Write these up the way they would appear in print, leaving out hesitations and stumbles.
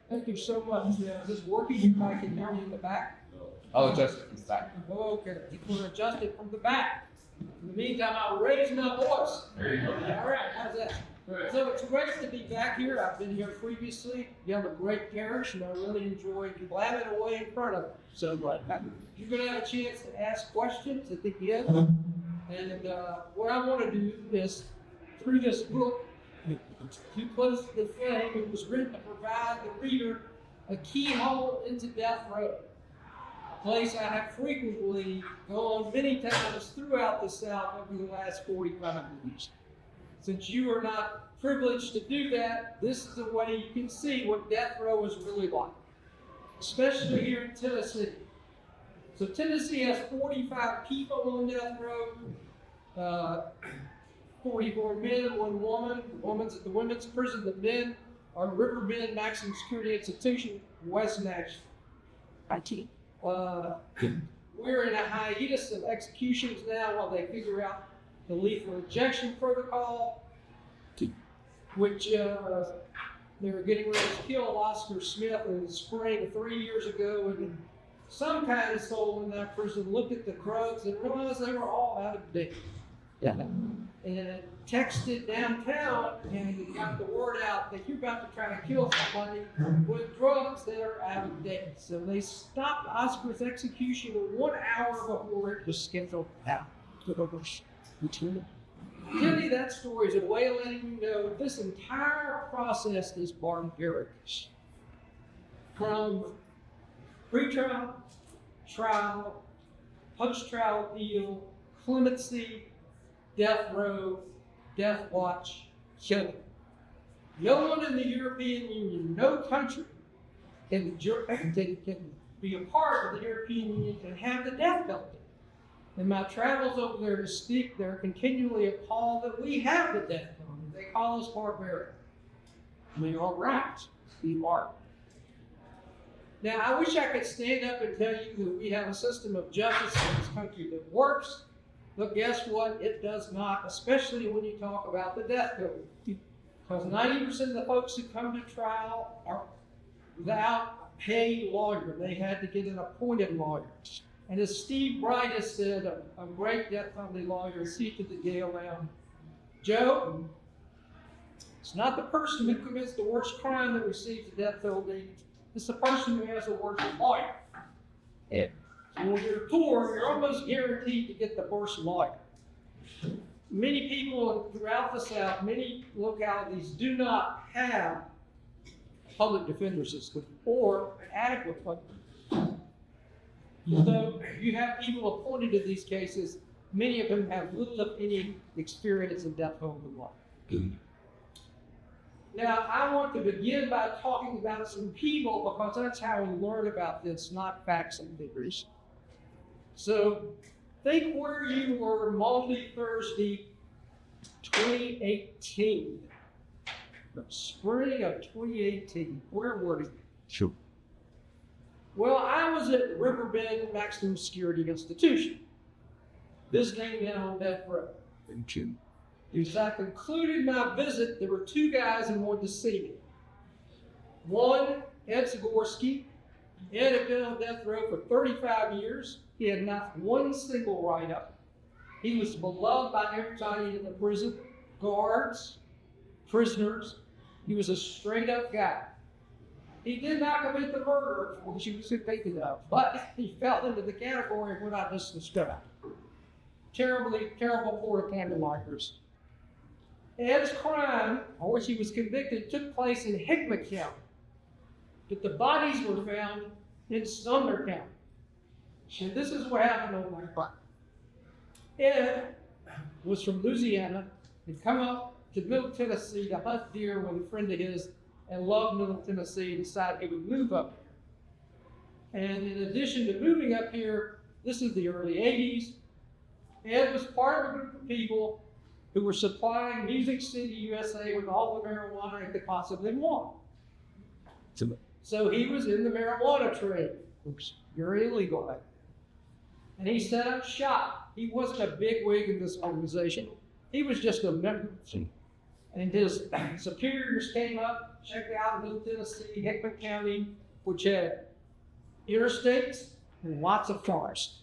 Thank you so much. Is this working? If I can hear you in the back? I'll adjust it from the back. Okay, you can adjust it from the back. In the meantime, I'll raise my voice. There you go. All right, how's that? So it's great to be back here. I've been here previously. You have a great parish, and I really enjoy blabbing away in front of it. So you're going to have a chance to ask questions at the end. And what I want to do is, through this book, to close the flame, it was written to provide the reader a keyhole into death row. A place I have frequently gone many times throughout the South over the last 45 years. Since you are not privileged to do that, this is the way you can see what death row is really like, especially here in Tennessee. So Tennessee has 45 people on death row, 44 men, 1 woman. The woman's at the women's prison. The men are Riverbend Maximum Security Institution, West Nashville. We're in a hiatus of executions now while they figure out the lethal injection protocol, which they were getting ready to kill Oscar Smith in the spring of 3 years ago, and some kind of soul in that prison looked at the drugs and realized they were all out of date. And texted downtown and got the word out that you're about to try to kill somebody with drugs that are out of date. So they stopped Oscar's execution 1 hour before it was scheduled out. Really, that story is a way of letting you know this entire process is barbaric. From pretrial, trial, post-trial appeal, clemency, death row, death watch, killing. No one in the European Union, no country can be a part of the European Union and have the death penalty. In my travels over there to speak, they're continually appalled that we have the death penalty. They call us barbaric. We are right. We are. Now, I wish I could stand up and tell you that we have a system of justice in this country that works, but guess what? It does not, especially when you talk about the death penalty. Because 90% of the folks who come to trial are without a paid lawyer. They had to get an appointed lawyer. And as Steve Bright has said, a great death penalty lawyer, seated at the jail now, Joe, it's not the person who commits the worst crime that receives the death penalty. It's the person who has the worst lawyer. Yeah. So when you're poor, you're almost guaranteed to get the worst lawyer. Many people throughout the South, many localities do not have a public defender system or an adequate one. So you have people appointed to these cases. Many of them have little, if any, experience in death penalty law. Now, I want to begin by talking about some people because that's how we learn about this, not facts and figures. So think where you were Maundy Thursday, 2018. The spring of 2018. Where were you? Sure. Well, I was at Riverbend Maximum Security Institution, visiting them on death row. As I concluded my visit, there were 2 guys who wanted to see me. One, Ed Zagorski. Ed had been on death row for 35 years. He had not one single write-up. He was beloved by everybody in the prison, guards, prisoners. He was a straight-up guy. He did not commit the murder, which he was convicted of, but he fell into the category of what I just described. Terrible poor candlelighters. Ed's crime, on which he was convicted, took place in Hickman County, but the bodies were found in Sumner County. And this is what happened on my part. Ed was from Louisiana. He'd come up to Middle Tennessee to hunt deer with a friend of his and loved Middle Tennessee and decided he would move up here. And in addition to moving up here, this is the early 80s, Ed was part of a group of people who were supplying Music City, USA with all the marijuana it could possibly want. So he was in the marijuana trade, which is very illegal. And he set up shop. He wasn't a big wig in this organization. He was just a member. And his superiors came up, checked out Middle Tennessee, Hickman County, which had interstates and lots of forests.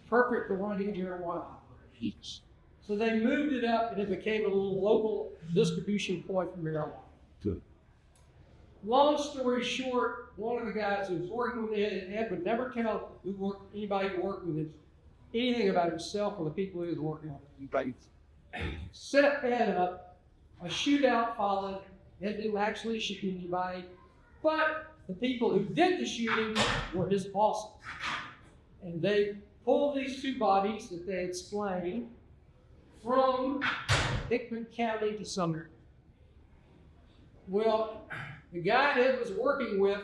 Perfect for running marijuana. So they moved it up and it became a little local distribution point for marijuana. Good. Long story short, one of the guys who was working with Ed, and Ed would never tell anybody who worked with him anything about himself or the people he was working with. Right. Set Ed up, a shootout followed. Ed didn't actually shoot anybody, but the people who did the shooting were his bosses. And they pulled these two bodies that they explained from Hickman County to Sumner. Well, the guy Ed was working with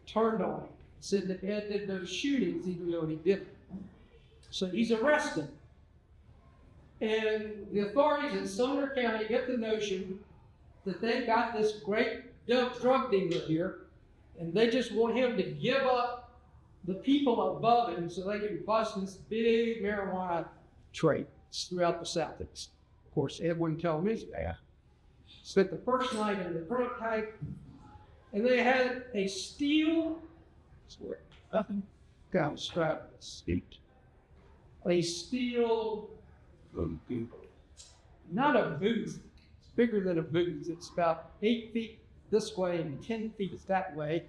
turned on him, said that Ed did those shootings even though he didn't. So he's arrested. And the authorities in Sumner County get the notion that they've got this great drug dealer here, and they just want him to give up the people above him so they can bust this big marijuana trade throughout the Southeast. Of course, Ed wouldn't tell him anything. Yeah. Spent the first night in the prototype, and they had a steel, God, strap this. A steel, not a booth, it's bigger than a booth. It's about 8 feet this way and 10 feet that way,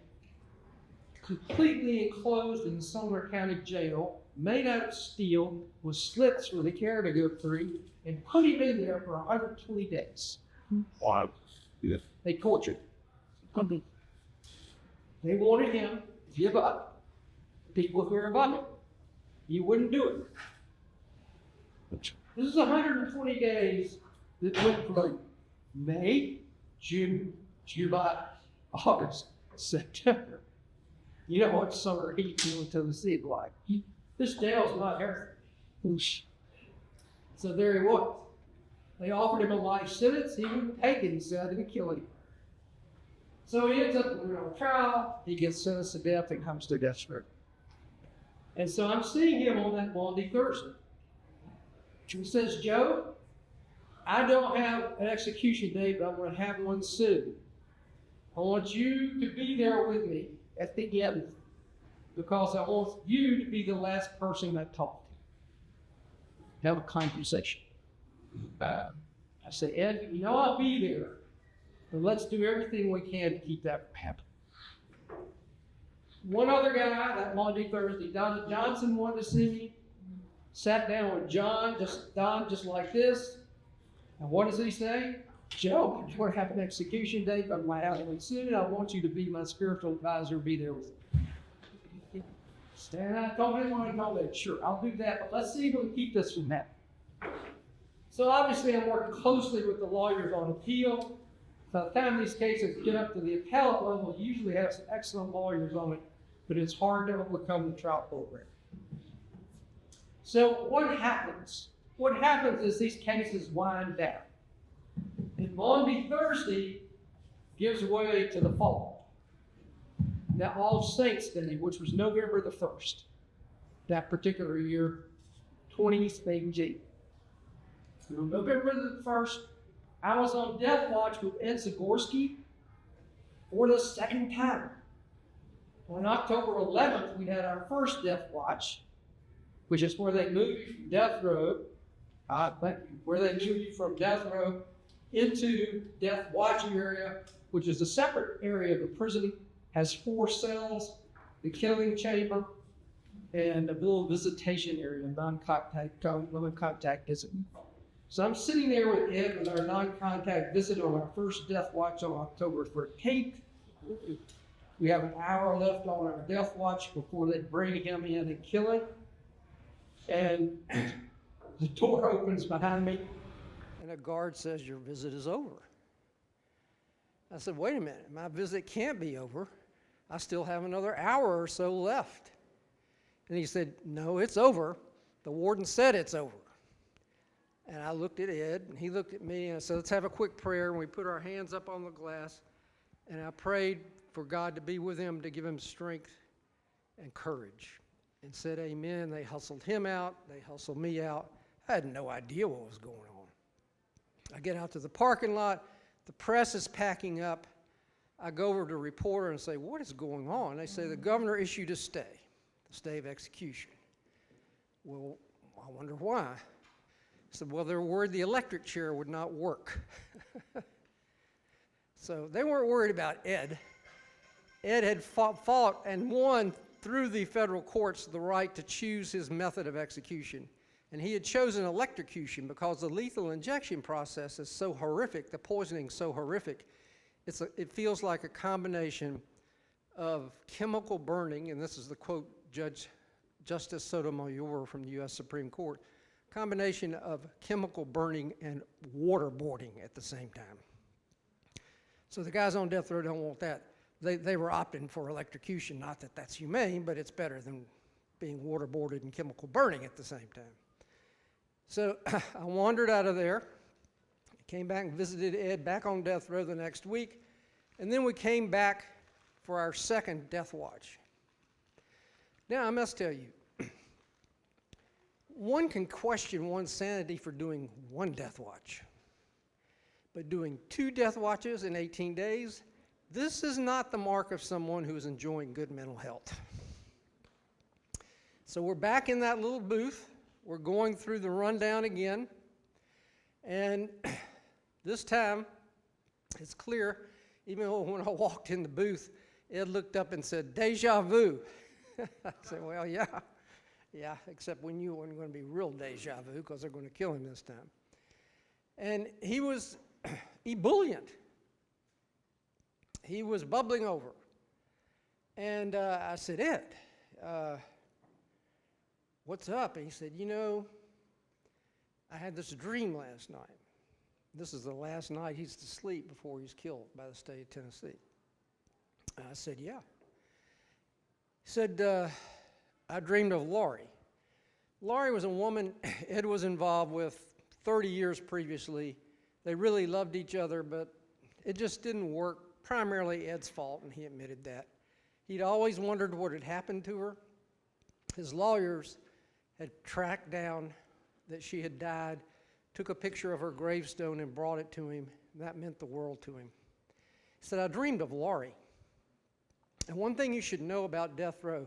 completely enclosed in the Sumner County Jail, made out of steel, with slits for the air to go through, and put him in there for 120 days. Wow. Yeah. They tortured him. They wanted him to give up people who were above him. He wouldn't do it. This is 120 days that went from May, June, July, August, September. You know what summer heat in Tennessee is like. This jail's not here. So there he was. They offered him a life sentence. He wouldn't take it. He said, they would kill him. So he ends up on trial. He gets sentenced to death and comes to death row. And so I'm seeing him on that Maundy Thursday. He says, Joe, I don't have an execution date, but I'm going to have one soon. I want you to be there with me at the end because I want you to be the last person I talk to. Have a conversation. I say, Ed, you know I'll be there, but let's do everything we can to keep that from happening. One other guy, that Maundy Thursday, Don Johnson wanted to see me. Sat down with Don just like this. And what does he say? Joe, I want to have an execution date on my alley soon. I want you to be my spiritual advisor, be there with me. And I told him when I told him, sure, I'll do that, but let's see if we can keep this from happening. So obviously I'm working closely with the lawyers on appeal. By the time these cases get up to the appellate level, you usually have some excellent lawyers on it, but it's hard to overcome the trial program. So what happens? What happens is these cases wind down. And Maundy Thursday gives way to the fall. Now All Saints Day, which was November the 1st, that particular year, 2018. November the 1st, I was on death watch with Ed Zagorski for the second time. On October 11th, we had our first death watch, which is where they move you from death row, where they move you from death row into death watching area, which is a separate area of the prison, has 4 cells, the killing chamber, and a little visitation area, non-contact visit. So I'm sitting there with Ed with our non-contact visit on our first death watch on October 13th. We have an hour left on our death watch before they bring him in and kill him. And the door opens behind me, and a guard says, your visit is over. I said, wait a minute, my visit can't be over. I still have another hour or so left. And he said, no, it's over. The warden said it's over. And I looked at Ed, and he looked at me, and I said, let's have a quick prayer. And we put our hands up on the glass, and I prayed for God to be with him, to give him strength and courage, and said amen. They hustled him out. They hustled me out. I had no idea what was going on. I get out to the parking lot. The press is packing up. I go over to a reporter and say, what is going on? They say the governor issued a stay of execution. Well, I wonder why. I said, well, they're worried the electric chair would not work. So they weren't worried about Ed. Ed had fought and won through the federal courts the right to choose his method of execution. And he had chosen electrocution because the lethal injection process is so horrific, the poisoning so horrific. It feels like a combination of chemical burning, and this is the quote Justice Sotomayor from the U.S. Supreme Court, combination of chemical burning and waterboarding at the same time. So the guys on death row don't want that. They were opting for electrocution, not that that's humane, but it's better than being waterboarded and chemical burning at the same time. So I wandered out of there, came back and visited Ed back on death row the next week, and then we came back for our second death watch. Now, I must tell you, one can question one's sanity for doing one death watch, but doing 2 death watches in 18 days, this is not the mark of someone who is enjoying good mental health. So we're back in that little booth. We're going through the rundown again, and this time it's clear, even though when I walked in the booth, Ed looked up and said, "Deja vu." I said, well, yeah, except we knew it wasn't going to be real deja vu because they're going to kill him this time. And he was ebullient. He was bubbling over. And I said, Ed, what's up? And he said, you know, I had this dream last night. This is the last night he's to sleep before he's killed by the state of Tennessee. And I said, yeah. He said, I dreamed of Laurie. Laurie was a woman Ed was involved with 30 years previously. They really loved each other, but it just didn't work. Primarily Ed's fault, and he admitted that. He'd always wondered what had happened to her. His lawyers had tracked down that she had died, took a picture of her gravestone and brought it to him. That meant the world to him. He said, I dreamed of Laurie. And one thing you should know about death row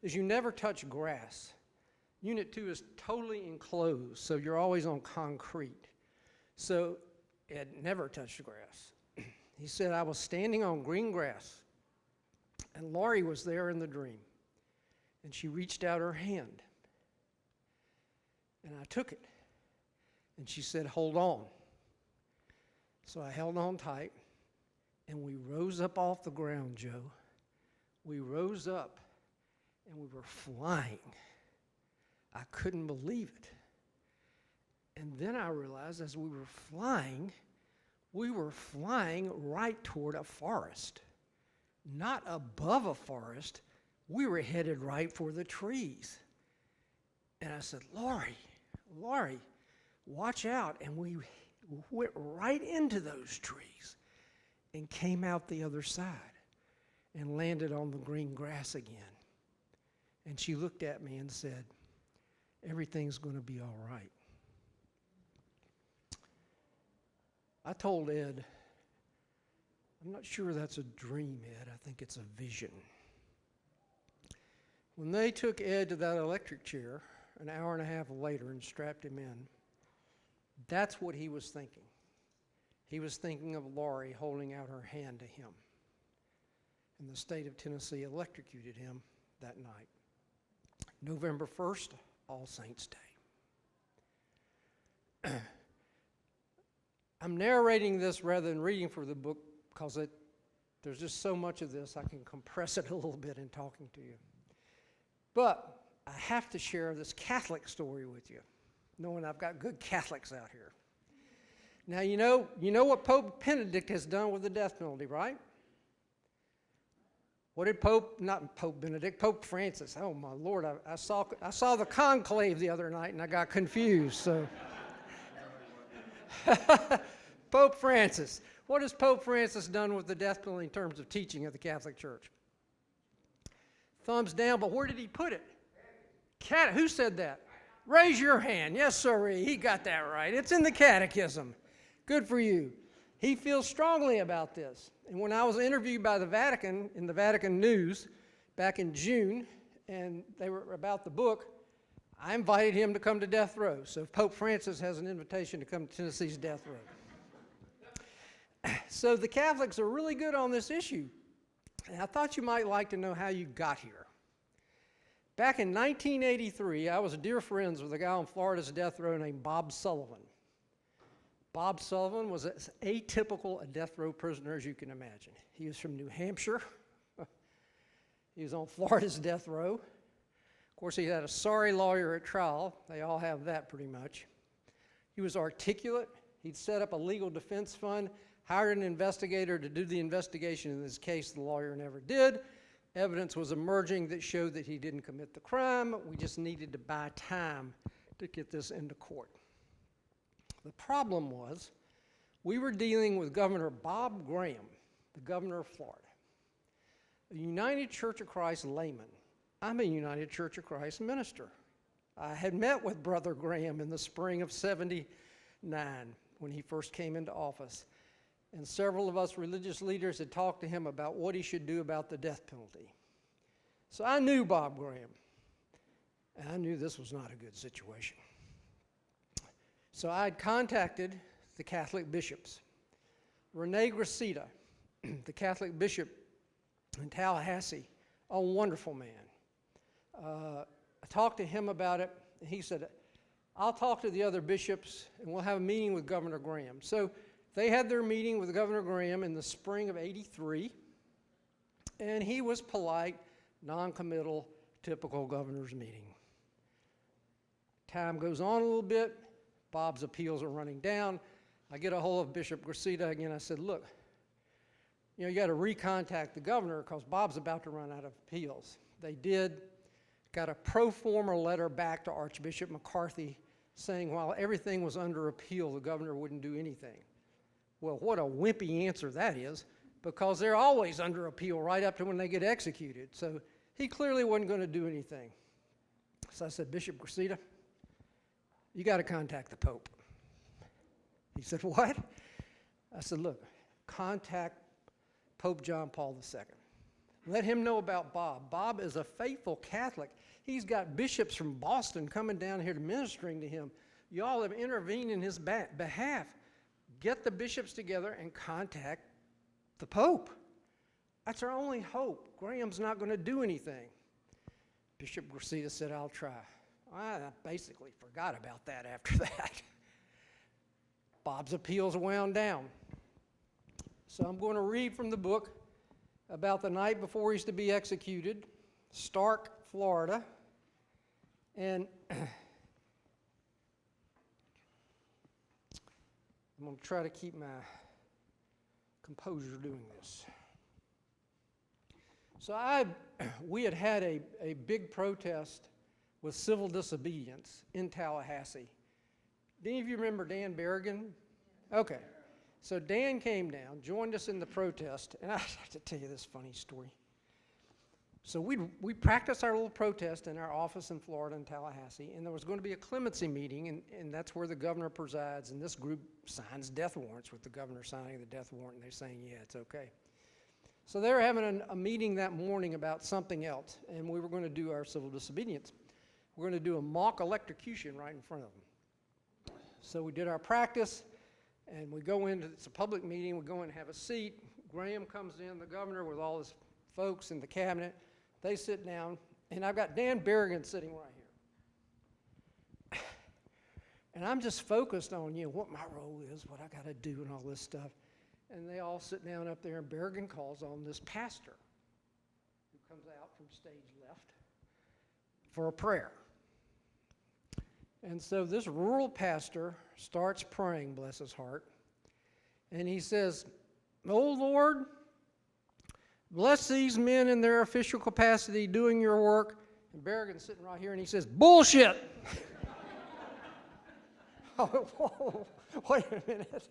is you never touch grass. Unit 2 is totally enclosed, so you're always on concrete. So Ed never touched grass. He said, I was standing on green grass, and Laurie was there in the dream. And she reached out her hand, and I took it. And she said, hold on. So I held on tight, and we rose up off the ground, Joe. We rose up, and we were flying. I couldn't believe it. And then I realized as we were flying right toward a forest. Not above a forest. We were headed right for the trees. And I said, Laurie, watch out. And we went right into those trees and came out the other side and landed on the green grass again. And she looked at me and said, everything's going to be all right. I told Ed, I'm not sure that's a dream, Ed. I think it's a vision. When they took Ed to that electric chair an hour and a half later and strapped him in, that's what he was thinking. He was thinking of Laurie holding out her hand to him. And the state of Tennessee electrocuted him that night. November 1st, All Saints Day. I'm narrating this rather than reading for the book because there's just so much of this, I can compress it a little bit in talking to you. But I have to share this Catholic story with you, knowing I've got good Catholics out here. Now, you know what Pope Benedict has done with the death penalty, right? What did Pope Francis, oh my Lord, I saw the conclave the other night and I got confused, so. Pope Francis. What has Pope Francis done with the death penalty in terms of teaching of the Catholic Church? Thumbs down, but where did he put it? Who said that? Raise your hand. Yes, sir. He got that right. It's in the catechism. Good for you. He feels strongly about this. And when I was interviewed by the Vatican in the Vatican News back in June, and they were about the book, I invited him to come to death row. So Pope Francis has an invitation to come to Tennessee's death row. So the Catholics are really good on this issue. And I thought you might like to know how you got here. Back in 1983, I was dear friends with a guy on Florida's death row named Bob Sullivan. Bob Sullivan was as atypical a death row prisoner as you can imagine. He was from New Hampshire. He was on Florida's death row. Of course, he had a sorry lawyer at trial. They all have that pretty much. He was articulate. He'd set up a legal defense fund, hired an investigator to do the investigation in this case. The lawyer never did. Evidence was emerging that showed that he didn't commit the crime. We just needed to buy time to get this into court. The problem was we were dealing with Governor Bob Graham, the governor of Florida, a United Church of Christ layman. I'm a United Church of Christ minister. I had met with Brother Graham in the spring of '79 when he first came into office. And several of us religious leaders had talked to him about what he should do about the death penalty. So I knew Bob Graham, and I knew this was not a good situation. So I had contacted the Catholic bishops. Rene Gracita, the Catholic bishop in Tallahassee, a wonderful man. I talked to him about it, and he said, I'll talk to the other bishops, and we'll have a meeting with Governor Graham. So they had their meeting with Governor Graham in the spring of '83, and he was polite, non-committal, typical governor's meeting. Time goes on a little bit. Bob's appeals are running down. I get a hold of Bishop Gracita again. I said, look, you got to recontact the governor because Bob's about to run out of appeals. They did. Got a pro forma letter back to Archbishop McCarthy saying while everything was under appeal, the governor wouldn't do anything. Well, what a wimpy answer that is, because they're always under appeal right up to when they get executed. So he clearly wasn't going to do anything. So I said, Bishop Gracita, you got to contact the Pope. He said, what? I said, look, contact Pope John Paul II. Let him know about Bob. Bob is a faithful Catholic. He's got bishops from Boston coming down here to ministering to him. Y'all have intervened in his behalf. Get the bishops together and contact the Pope. That's our only hope. Graham's not going to do anything. Bishop Gracita said, I'll try. I basically forgot about that after that. Bob's appeals wound down. So I'm going to read from the book about the night before he's to be executed, Stark, Florida. And I'm going to try to keep my composure doing this. So we had a big protest with civil disobedience in Tallahassee. Do any of you remember Dan Berrigan? Okay. So Dan came down, joined us in the protest, and I have to tell you this funny story. So we practiced our little protest in our office in Florida in Tallahassee, and there was going to be a clemency meeting, and that's where the governor presides, and this group signs death warrants with the governor signing the death warrant, and they're saying, yeah, it's okay. So they were having a meeting that morning about something else, and we were going to do our civil disobedience. We're going to do a mock electrocution right in front of them. So we did our practice, and we go into, it's a public meeting, we go in and have a seat. Graham comes in, the governor, with all his folks in the cabinet. They sit down, and I've got Dan Berrigan sitting right here. And I'm just focused on, what my role is, what I got to do, and all this stuff. And they all sit down up there, and Berrigan calls on this pastor who comes out from stage left for a prayer. And so this rural pastor starts praying, bless his heart, and he says, "Oh Lord, bless these men in their official capacity doing your work." And Berrigan's sitting right here, and he says, "Bullshit!" Oh, whoa, wait a minute.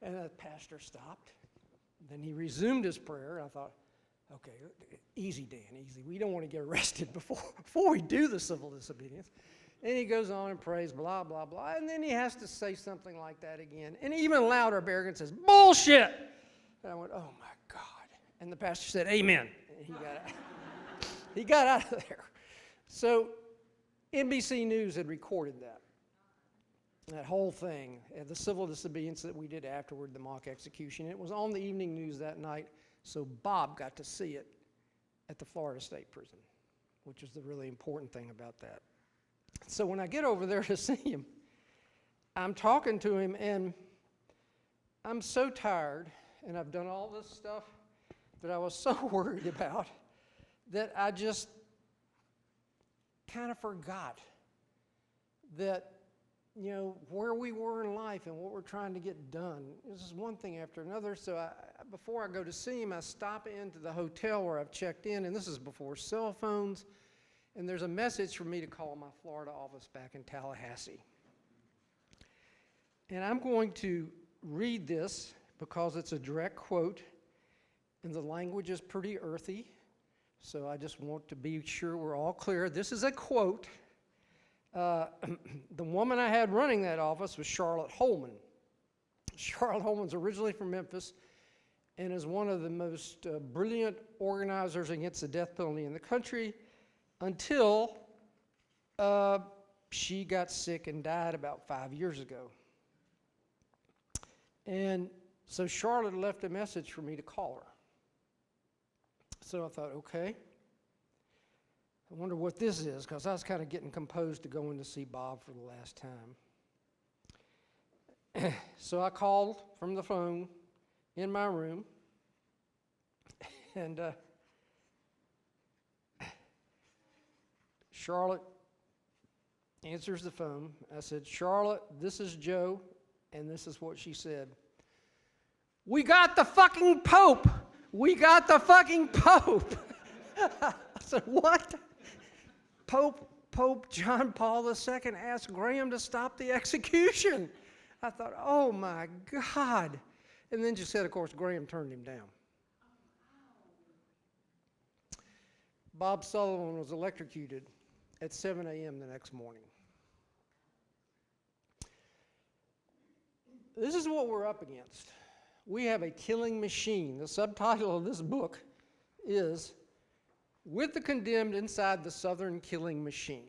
And the pastor stopped. Then he resumed his prayer. I thought, okay, easy, Dan, easy. We don't want to get arrested before we do the civil disobedience. And he goes on and prays, blah, blah, blah. And then he has to say something like that again. And even louder, Berrigan says, bullshit. And I went, oh, my God. And the pastor said, amen. And he got out of there. So NBC News had recorded that whole thing, the civil disobedience that we did afterward, the mock execution. It was on the evening news that night, so Bob got to see it at the Florida State Prison, which is the really important thing about that. So when I get over there to see him, I'm talking to him, and I'm so tired, and I've done all this stuff that I was so worried about that I just kind of forgot that, where we were in life and what we're trying to get done. This is one thing after another. So before I go to see him, I stop into the hotel where I've checked in, and this is before cell phones, and there's a message for me to call my Florida office back in Tallahassee. And I'm going to read this because it's a direct quote, and the language is pretty earthy, so I just want to be sure we're all clear. This is a quote. The woman I had running that office was Charlotte Holman. Charlotte Holman's originally from Memphis and is one of the most brilliant organizers against the death penalty in the country until she got sick and died about 5 years ago. And so Charlotte left a message for me to call her. So I thought, okay. I wonder what this is, because I was kind of getting composed to going to see Bob for the last time. So I called from the phone in my room, and Charlotte answers the phone. I said, Charlotte, this is Joe, and this is what she said. We got the fucking Pope! We got the fucking Pope! I said, what? Pope John Paul II asked Graham to stop the execution. I thought, oh my God. And then she said, of course, Graham turned him down. Bob Sullivan was electrocuted at 7 a.m. the next morning. This is what we're up against. We have a killing machine. The subtitle of this book is With the Condemned Inside the Southern Killing Machine.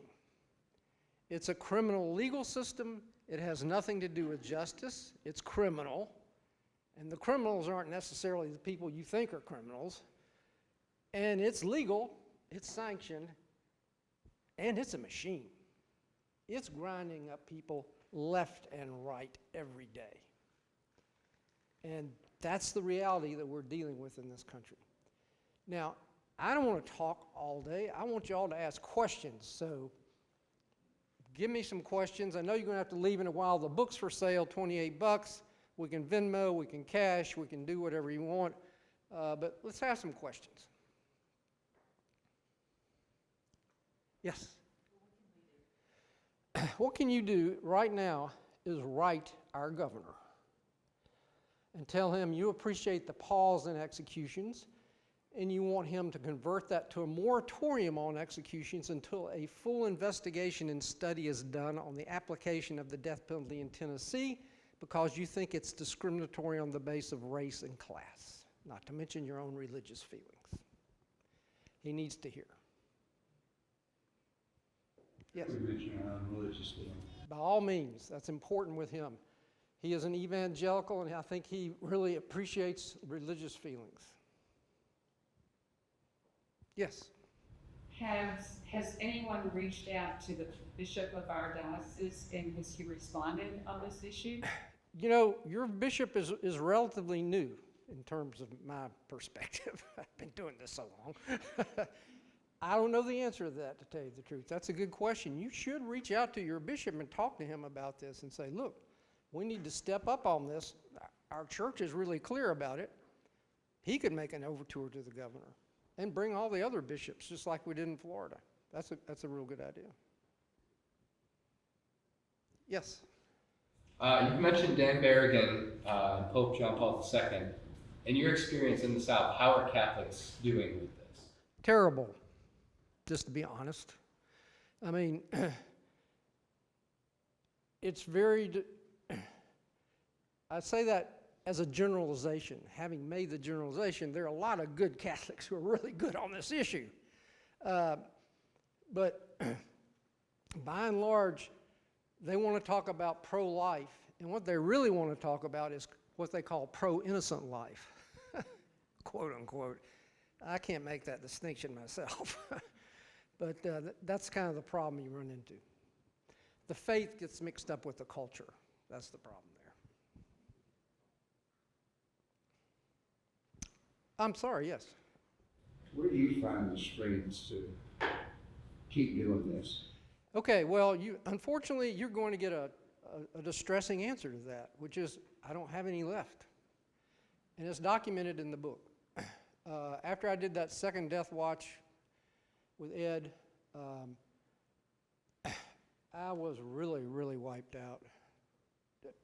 It's a criminal legal system. It has nothing to do with justice. It's criminal. And the criminals aren't necessarily the people you think are criminals. And it's legal, it's sanctioned, and it's a machine. It's grinding up people left and right every day. And that's the reality that we're dealing with in this country. Now, I don't want to talk all day. I want you all to ask questions. So give me some questions. I know you're going to have to leave in a while. The book's for sale, $28. We can Venmo, we can cash, we can do whatever you want. But let's have some questions. Yes? What can you do right now is write our governor and tell him you appreciate the pause in executions, and you want him to convert that to a moratorium on executions until a full investigation and study is done on the application of the death penalty in Tennessee, because you think it's discriminatory on the basis of race and class, not to mention your own religious feelings. He needs to hear. Yes? You mentioned your own religious feelings. By all means, that's important with him. He is an evangelical, and I think he really appreciates religious feelings. Yes? Has anyone reached out to the bishop of our diocese, and has he responded on this issue? You know, your bishop is relatively new in terms of my perspective. I've been doing this so long. I don't know the answer to that, to tell you the truth. That's a good question. You should reach out to your bishop and talk to him about this and say, look, we need to step up on this. Our church is really clear about it. He could make an overture to the governor and bring all the other bishops, just like we did in Florida. That's a real good idea. Yes? You mentioned Dan Berrigan and Pope John Paul II. In your experience in the South, how are Catholics doing with this? Terrible, just to be honest. I mean, it's I say that as a generalization. Having made the generalization, there are a lot of good Catholics who are really good on this issue. But by and large, they want to talk about pro-life, and what they really want to talk about is what they call pro-innocent life, quote unquote. I can't make that distinction myself, but that's kind of the problem you run into. The faith gets mixed up with the culture. That's the problem there. I'm sorry, yes. Where do you find the strength to keep doing this? Okay, well, unfortunately, you're going to get a distressing answer to that, which is I don't have any left. And it's documented in the book. After I did that second death watch with Ed, I was really, really wiped out.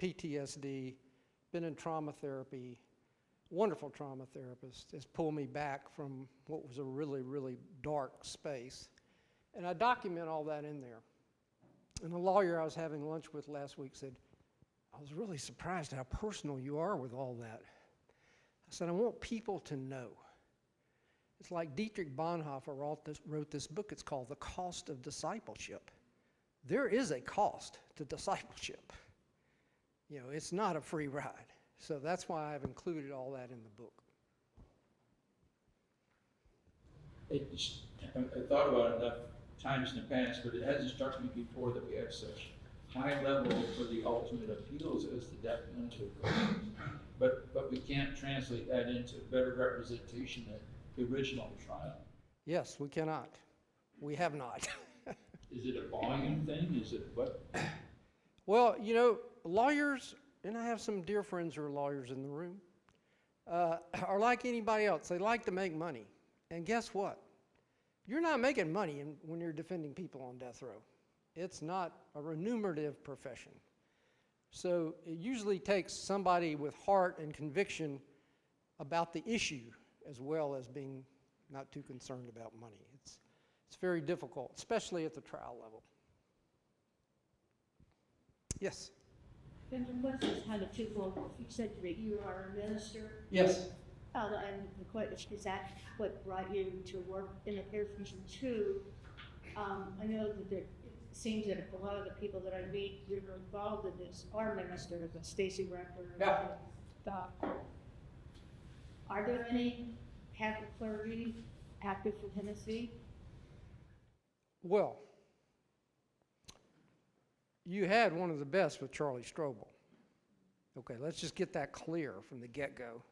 PTSD, been in trauma therapy, wonderful trauma therapist has pulled me back from what was a really, really dark space. And I document all that in there. And the lawyer I was having lunch with last week said, I was really surprised how personal you are with all that. I said, I want people to know. It's like Dietrich Bonhoeffer wrote this book. It's called The Cost of Discipleship. There is a cost to discipleship. You know, it's not a free ride. So that's why I've included all that in the book. I thought about it enough times in the past, but it hasn't struck me before that we have such high level for the ultimate appeals as the death penalty. But we can't translate that into better representation at the original trial. Yes, we cannot. We have not. Is it a volume thing? Is it what? Well, you know, lawyers, and I have some dear friends who are lawyers in the room, are like anybody else. They like to make money. And guess what? You're not making money when you're defending people on death row. It's not a remunerative profession. So it usually takes somebody with heart and conviction about the issue as well as being not too concerned about money. It's very difficult, especially at the trial level. Yes? Benjamin, what's this kind of twofold? You said that you are a minister. Yes. And the question is that what brought you to work in the care function too? I know that it seems that a lot of the people that I meet that are involved in this are ministers, Stacy Recker. Yeah. Are there any Catholic clergy active in Tennessee? Well, you had one of the best with Charlie Strobel. Okay, let's just get that clear from the get-go.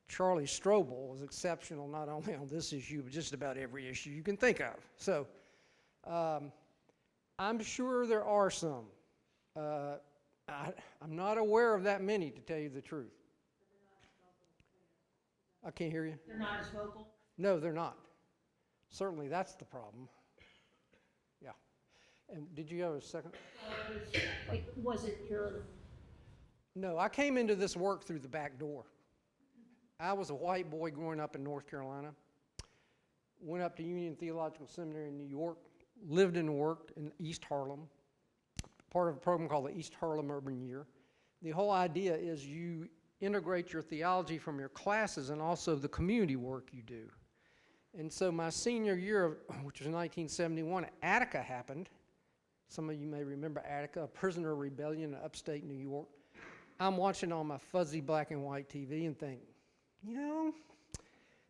Charlie Strobel was exceptional not only on this issue, but just about every issue you can think of. So I'm sure there are some. I'm not aware of that many, to tell you the truth. I can't hear you. They're not as vocal? No, they're not. Certainly that's the problem. Yeah. And did you have a second? Was it your... No, I came into this work through the back door. I was a white boy growing up in North Carolina, went up to Union Theological Seminary in New York, lived and worked in East Harlem, part of a program called the East Harlem Urban Year. The whole idea is you integrate your theology from your classes and also the community work you do. And so my senior year, which was 1971, Attica happened. Some of you may remember Attica, a prisoner rebellion in upstate New York. I'm watching on my fuzzy black and white TV and think, you know,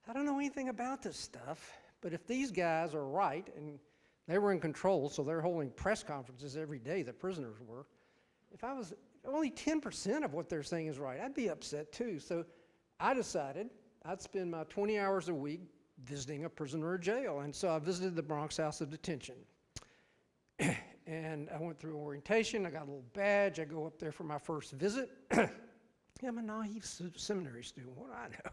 I don't know anything about this stuff, but if these guys are right, and they were in control, so they're holding press conferences every day, the prisoners were, if I was only 10% of what they're saying is right, I'd be upset too. So I decided I'd spend my 20 hours a week visiting a prisoner or jail, and so I visited the Bronx House of Detention. And I went through orientation, I got a little badge, I go up there for my first visit. I'm a naive seminary student, what do I know?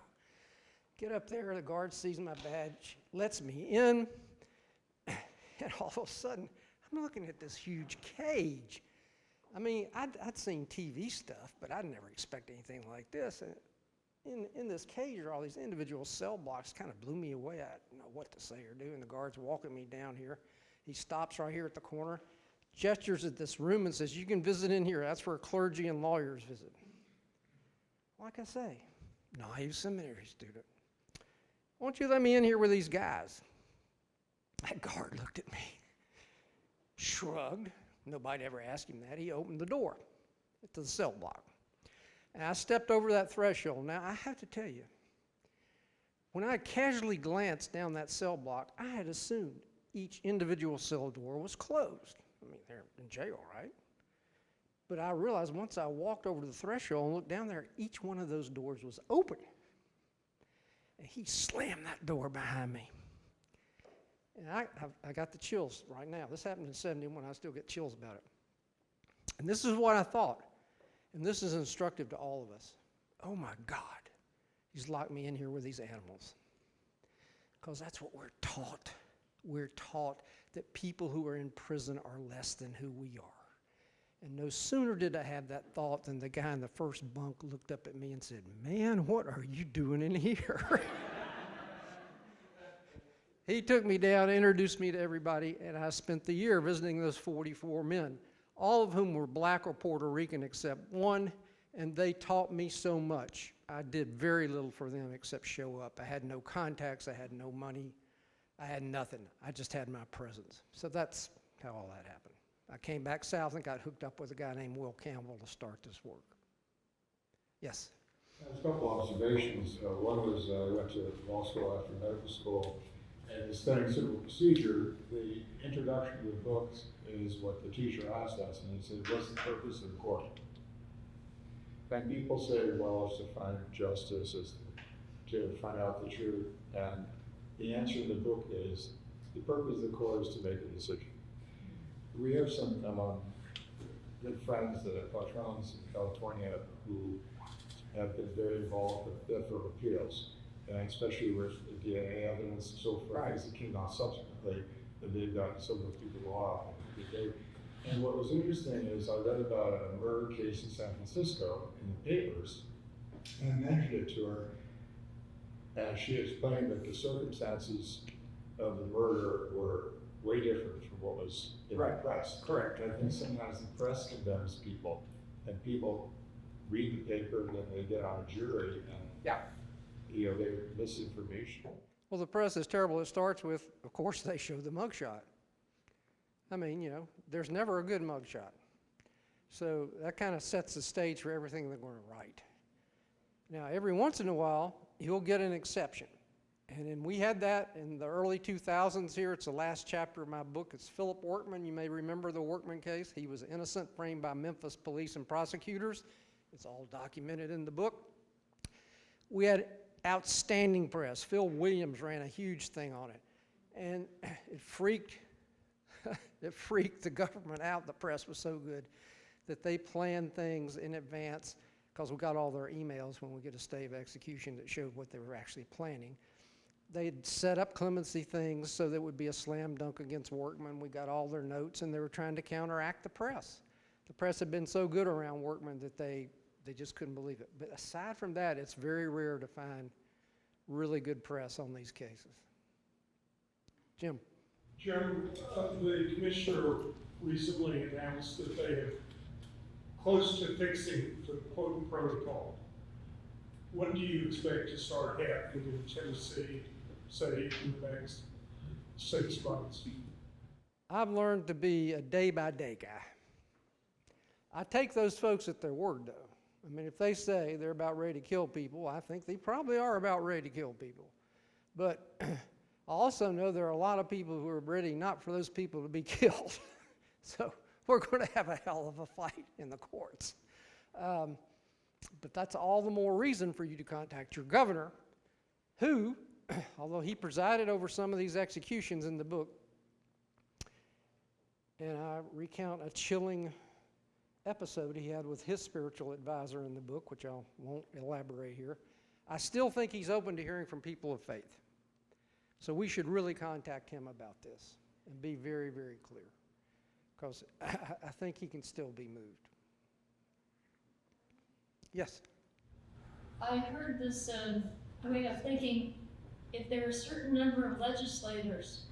Get up there, the guard sees my badge, lets me in, and all of a sudden, I'm looking at this huge cage. I mean, I'd seen TV stuff, but I'd never expect anything like this. And in this cage are all these individual cell blocks, kind of blew me away. I didn't know what to say or do, and the guard's walking me down here. He stops right here at the corner, gestures at this room and says, "You can visit in here. That's where clergy and lawyers visit." Like I say, naive seminary student. "Won't you let me in here with these guys?" That guard looked at me, shrugged. Nobody ever asked him that. He opened the door to the cell block. And I stepped over that threshold. Now, I have to tell you, when I casually glanced down that cell block, I had assumed each individual cell door was closed. I mean, they're in jail, right? But I realized once I walked over to the threshold and looked down there, each one of those doors was open. And he slammed that door behind me. And I got the chills right now. This happened in 71. I still get chills about it. And this is what I thought. And this is instructive to all of us. Oh my God, he's locked me in here with these animals. Because that's what we're taught. We're taught that people who are in prison are less than who we are. And no sooner did I have that thought than the guy in the first bunk looked up at me and said, "Man, what are you doing in here?" He took me down, introduced me to everybody, and I spent the year visiting those 44 men, all of whom were black or Puerto Rican except one, and they taught me so much. I did very little for them except show up. I had no contacts, I had no money, I had nothing. I just had my presence. So that's how all that happened. I came back south and got hooked up with a guy named Will Campbell to start this work. Yes? A couple observations. One was I went to law school after medical school, and studying civil procedure, the introduction to the books is what the teacher asked us, and he said, "What's the purpose of the court?" And people say, "Well, it's to find justice, it's to find out the truth," and the answer in the book is, the purpose of the court is to make a decision. We have some good friends, patrons in California, who have been very involved with death row appeals, and especially with the DNA evidence and so forth, as it came out subsequently, that they've gotten some of those people off. And what was interesting is I read about a murder case in San Francisco in the papers, and I mentioned it to her, and she explained that the circumstances of the murder were way different from what was in the press. Correct. I think sometimes the press condemns people, and people read the paper, and then they get on a jury, and they're misinformation. Well, the press is terrible. It starts with, of course, they show the mugshot. I mean, there's never a good mugshot. So that kind of sets the stage for everything they're going to write. Now, every once in a while, you'll get an exception. And then we had that in the early 2000s here. It's the last chapter of my book. It's Philip Workman. You may remember the Workman case. He was innocent, framed by Memphis police and prosecutors. It's all documented in the book. We had outstanding press. Phil Williams ran a huge thing on it. And it freaked the government out. The press was so good that they planned things in advance, because we got all their emails when we get a stay of execution that showed what they were actually planning. They'd set up clemency things so that it would be a slam dunk against Workman. We got all their notes, and they were trying to counteract the press. The press had been so good around Workman that they just couldn't believe it. But aside from that, it's very rare to find really good press on these cases. Jim. Jim, the commissioner recently announced that they are close to fixing the quote protocol. When do you expect to start happening in Tennessee, say, in the next 6 months? I've learned to be a day-by-day guy. I take those folks at their word, though. I mean, if they say they're about ready to kill people, I think they probably are about ready to kill people. But I also know there are a lot of people who are ready not for those people to be killed. So we're going to have a hell of a fight in the courts. But that's all the more reason for you to contact your governor, who, although he presided over some of these executions in the book, and I recount a chilling episode he had with his spiritual advisor in the book, which I won't elaborate here, I still think he's open to hearing from people of faith. So we should really contact him about this and be very, very clear, because I think he can still be moved. Yes? I heard this way of thinking, if there are a certain number of legislators,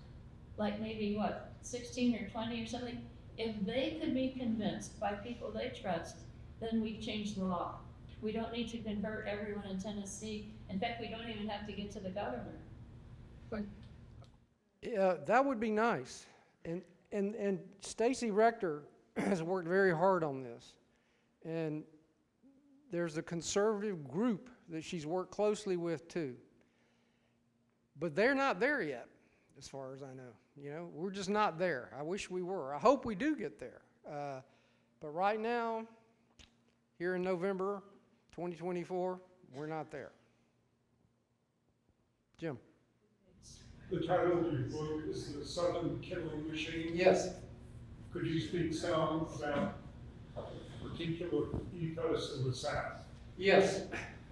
like maybe 16 or 20 or something, if they could be convinced by people they trust, then we change the law. We don't need to convert everyone in Tennessee. In fact, we don't even have to get to the governor. Yeah, that would be nice. And Stacy Rector has worked very hard on this. And there's a conservative group that she's worked closely with too. But they're not there yet, as far as I know. You know, we're just not there. I wish we were. I hope we do get there. But right now, here in November 2024, we're not there. Jim. The title of your book is The Southern Killing Machine. Yes. Could you speak some about a particular ethos in the South? Yes.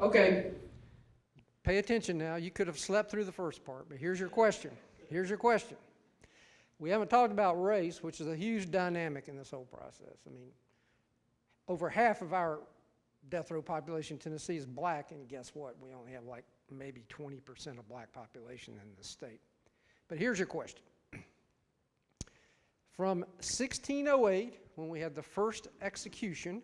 Okay. Pay attention now. You could have slept through the first part, but here's your question. Here's your question. We haven't talked about race, which is a huge dynamic in this whole process. I mean, over half of our death row population in Tennessee is black, and guess what? We only have like maybe 20% of black population in the state. But here's your question. From 1608, when we had the first execution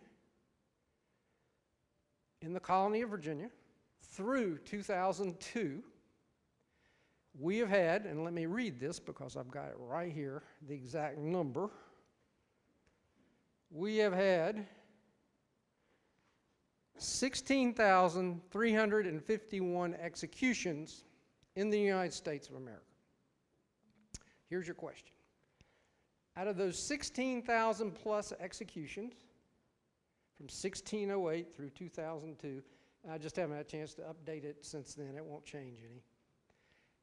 in the colony of Virginia, through 2002, we have had, and let me read this because I've got it right here, the exact number. We have had 16,351 executions in the United States of America. Here's your question. Out of those 16,000 plus executions from 1608 through 2002, I just haven't had a chance to update it since then, it won't change any.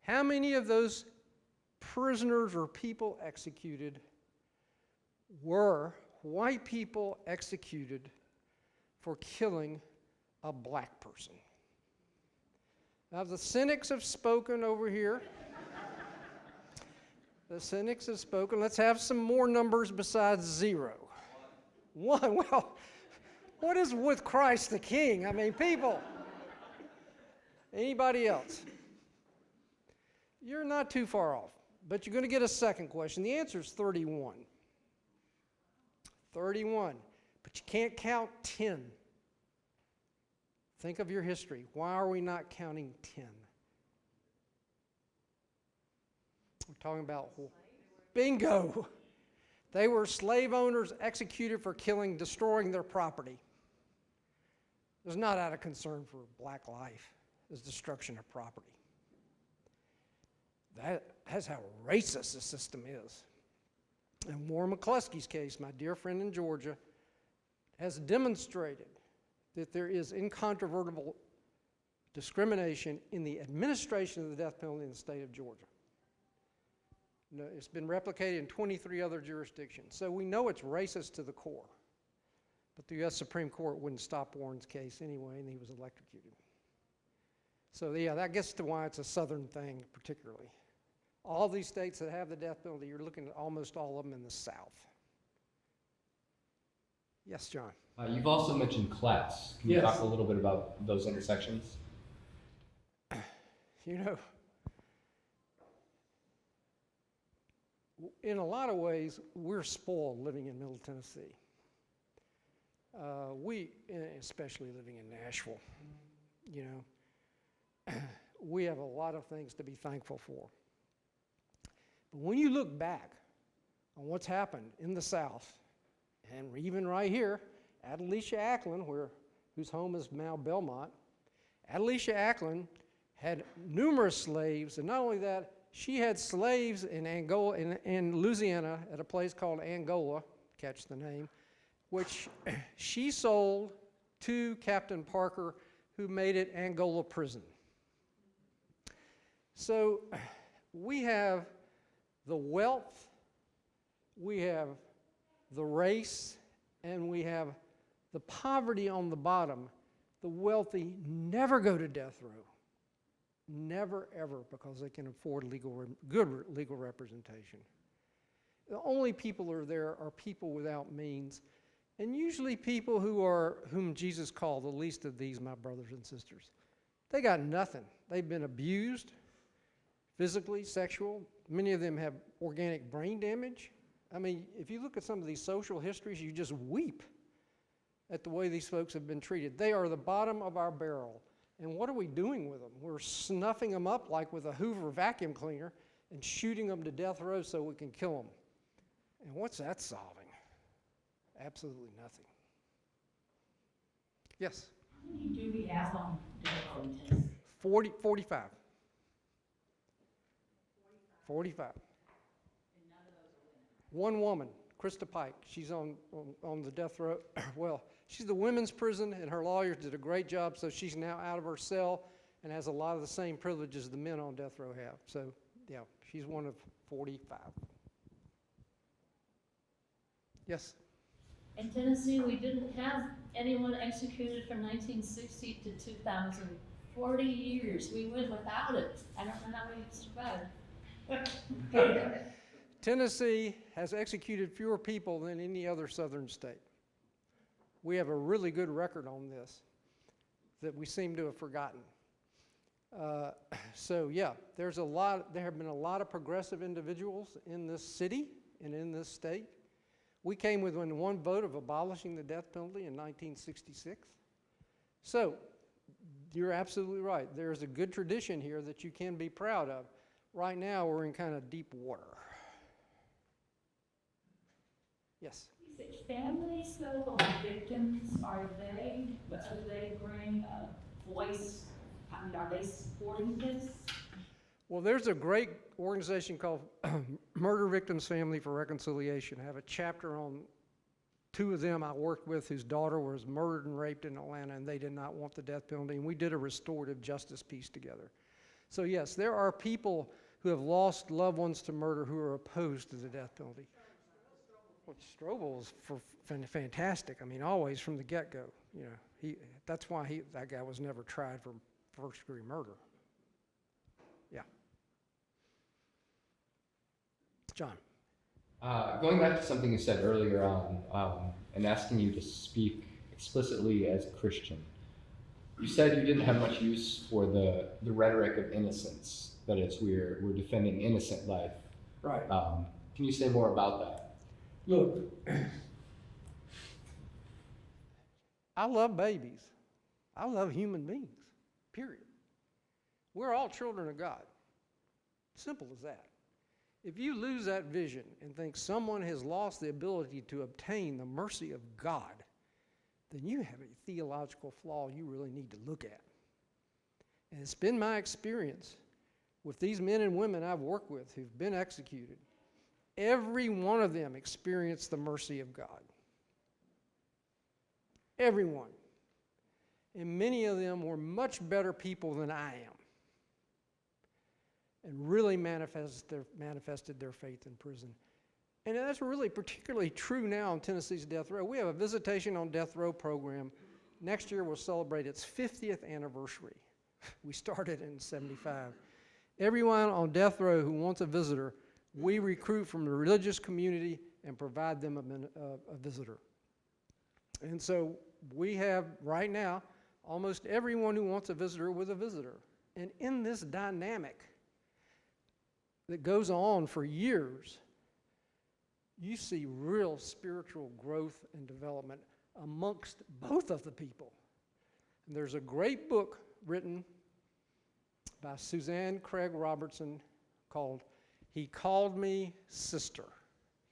How many of those prisoners or people executed were white people executed for killing a black person? Now, the cynics have spoken over here. The cynics have spoken. Let's have some more numbers besides 0. 1. Well, what is with Christ the King? I mean, people. Anybody else? You're not too far off, but you're going to get a second question. The answer is 31. 31. But you can't count 10. Think of your history. Why are we not counting 10? We're talking about bingo. They were slave owners executed for killing, destroying their property. It was not out of concern for black life. It was destruction of property. That's how racist the system is. And Warren McCluskey's case, my dear friend in Georgia, has demonstrated that there is incontrovertible discrimination in the administration of the death penalty in the state of Georgia. No, it's been replicated in 23 other jurisdictions. So we know it's racist to the core. But the U.S. Supreme Court wouldn't stop Warren's case anyway, and he was electrocuted. So yeah, that gets to why it's a Southern thing particularly. All these states that have the death penalty, you're looking at almost all of them in the South. Yes, John? You've also mentioned class. Can you talk a little bit about those intersections? You know, in a lot of ways, we're spoiled living in Middle Tennessee. Especially living in Nashville, you know, we have a lot of things to be thankful for. But when you look back on what's happened in the South, and even right here, Adelicia Ackland, whose home is now Belmont, Adelicia Ackland had numerous slaves, and not only that, she had slaves in Angola, in Louisiana, at a place called Angola, catch the name, which she sold to Captain Parker, who made it Angola prison. So we have the wealth, we have the race, and we have the poverty on the bottom. The wealthy never go to death row. Never, ever, because they can afford good legal representation. The only people who are there are people without means, and usually people whom Jesus called the least of these, my brothers and sisters. They got nothing. They've been abused, physically, sexual. Many of them have organic brain damage. I mean, if you look at some of these social histories, you just weep at the way these folks have been treated. They are the bottom of our barrel. And what are we doing with them? We're snuffing them up like with a Hoover vacuum cleaner and shooting them to death row so we can kill them. And what's that solving? Absolutely nothing. Yes? How many do we have on death row in Tennessee? 45. 45. And none of those are women. One woman, Krista Pike, she's on the death row. Well, she's the women's prison, and her lawyers did a great job, so she's now out of her cell and has a lot of the same privileges the men on death row have. So, yeah, she's one of 45. Yes? In Tennessee, we didn't have anyone executed from 1960 to 2000. 40 years, we went without it. I don't know how we survived. Tennessee has executed fewer people than any other southern state. We have a really good record on this that we seem to have forgotten. So yeah, there have been a lot of progressive individuals in this city and in this state. We came within one vote of abolishing the death penalty in 1966. So you're absolutely right. There's a good tradition here that you can be proud of. Right now, we're in kind of deep water. Yes? Families though of victims, do they bring a voice? I mean, are they supporting this? Well, there's a great organization called Murder Victims Family for Reconciliation. I have a chapter on two of them I worked with whose daughter was murdered and raped in Atlanta, and they did not want the death penalty, and we did a restorative justice piece together. So yes, there are people who have lost loved ones to murder who are opposed to the death penalty. Well, Strobel was fantastic. I mean, always from the get-go. You know, that's why that guy was never tried for first-degree murder. Yeah. John. Going back to something you said earlier on, and asking you to speak explicitly as a Christian, you said you didn't have much use for the rhetoric of innocence. That is, we're defending innocent life. Right. Can you say more about that? Look, I love babies. I love human beings, period. We're all children of God. Simple as that. If you lose that vision and think someone has lost the ability to obtain the mercy of God, then you have a theological flaw you really need to look at. And it's been my experience with these men and women I've worked with who've been executed. Every one of them experienced the mercy of God. Everyone. And many of them were much better people than I am, and really manifested their faith in prison. And that's really particularly true now on Tennessee's death row. We have a visitation on death row program. Next year we'll celebrate its 50th anniversary. We started in '75. Everyone on death row who wants a visitor, we recruit from the religious community and provide them a visitor. And so we have right now almost everyone who wants a visitor with a visitor. And in this dynamic that goes on for years, you see real spiritual growth and development amongst both of the people. And there's a great book written by Suzanne Craig Robertson called He Called Me Sister.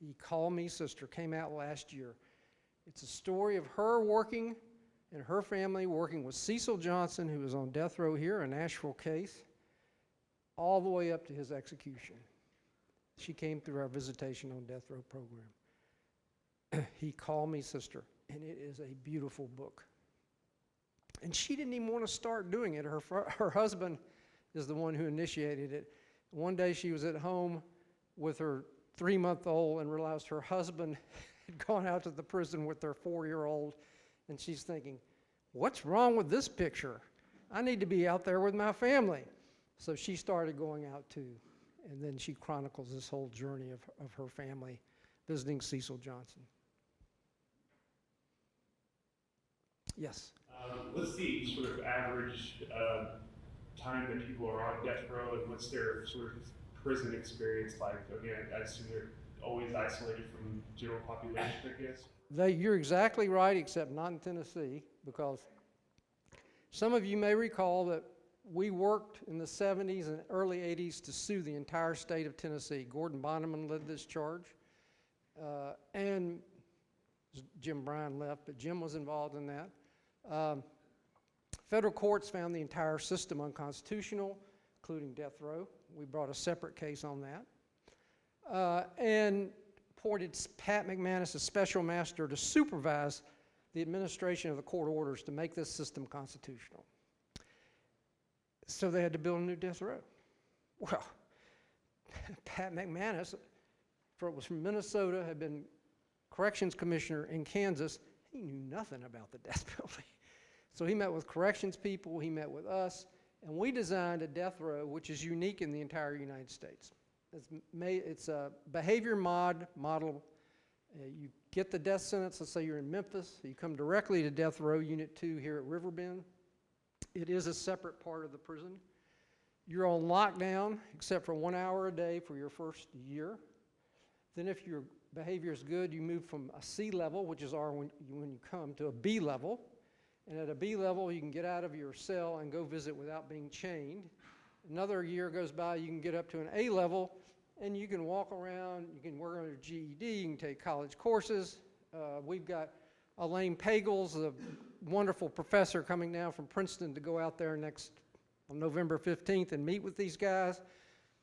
He Called Me Sister, came out last year. It's a story of her working and her family working with Cecil Johnson, who was on death row here, a Nashville case, all the way up to his execution. She came through our visitation on death row program. He Called Me Sister, and it is a beautiful book. And she didn't even want to start doing it. Her husband is the one who initiated it. One day she was at home with her 3-month-old and realized her husband had gone out to the prison with their 4-year-old, and she's thinking, what's wrong with this picture? I need to be out there with my family. So she started going out too, and then she chronicles this whole journey of her family visiting Cecil Johnson. Yes? What's the sort of average time that people are on death row, and what's their sort of prison experience like? Again, I assume they're always isolated from general population, I guess? You're exactly right, except not in Tennessee, because some of you may recall that we worked in the 70s and early 80s to sue the entire state of Tennessee. Gordon Bonneman led this charge, and Jim Bryan left, but Jim was involved in that. Federal courts found the entire system unconstitutional, including death row. We brought a separate case on that. And appointed Pat McManus as special master to supervise the administration of the court orders to make this system constitutional. So they had to build a new death row. Well, Pat McManus was from Minnesota, had been corrections commissioner in Kansas. He knew nothing about the death penalty. So he met with corrections people, he met with us, and we designed a death row which is unique in the entire United States. It's a behavior model. You get the death sentence, let's say you're in Memphis, you come directly to Death Row Unit 2 here at Riverbend. It is a separate part of the prison. You're on lockdown except for 1 hour a day for your first year. Then if your behavior is good, you move from a C level, which is R when you come, to a B level. And at a B level, you can get out of your cell and go visit without being chained. Another year goes by, you can get up to an A level, and you can walk around, you can work on your GED, you can take college courses. We've got Elaine Pagels, a wonderful professor coming now from Princeton to go out there on November 15th and meet with these guys.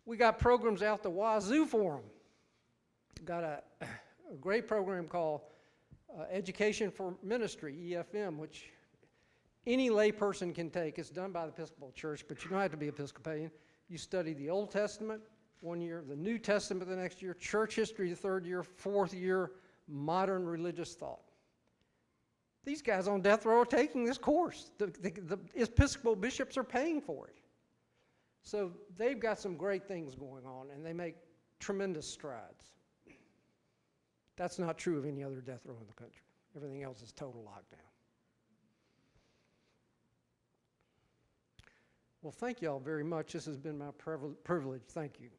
We got programs out the wazoo for them. Got a great program called Education for Ministry, EFM, which any layperson can take. It's done by the Episcopal Church, but you don't have to be Episcopalian. You study the Old Testament 1 year, the New Testament the next year, church history the third year, fourth year, modern religious thought. These guys on death row are taking this course. The Episcopal bishops are paying for it. So they've got some great things going on, and they make tremendous strides. That's not true of any other death row in the country. Everything else is total lockdown. Well, thank you all very much. This has been my privilege. Thank you.